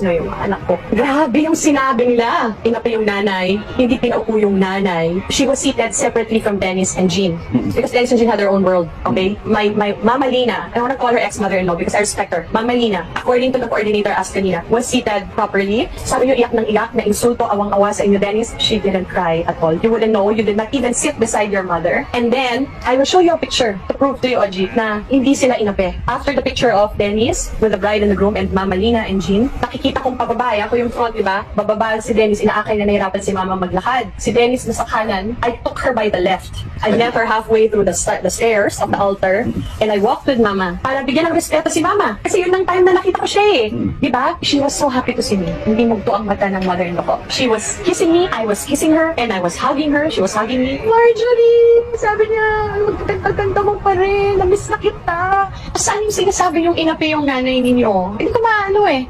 na yung anak ko. Grabe yung sinabi nila. Inapi yung nanay, hindi pinaupo yung nanay. She was seated separately from Dennis and Jean. Because Dennis and Jean had their own world, okay? My Mama Lina, I want to call her ex-mother-in-law because I respect her. Mama Lina, according to the coordinator asked kanina, was seated properly. Sabi niyo iyak ng iyak, na insulto, awang-awa sa inyo, Dennis. She didn't cry at all. You wouldn't know, you did not even sit beside your mother. And then, I will show you a picture to prove to you, Oji, na hindi sila inapi. After the picture of Dennis with the bride and the groom and Mama Lina and Jean, nakikita kong pababa, ako yung front, diba? Bababa si Dennis, inaakay na nahirapan si Mama maglakad. Si Dennis nasa kanan, I took her by the left. I met her halfway through the stairs of the altar, and I walked with Mama para bigyan ng respeto si Mama. Kasi yun ang time na nakita ko siya eh. Diba? She was so happy to see me. Hindi mugto ang mata ng mother-in-law ko. She was kissing me, I was kissing her, and I was hugging her, she was hugging me. Marjorie! Sabi niya, magkaganda mo pa rin, namiss na kita. Saan yung sinasabi yung inapi yung nanay ninyo? Hindi ko maano eh.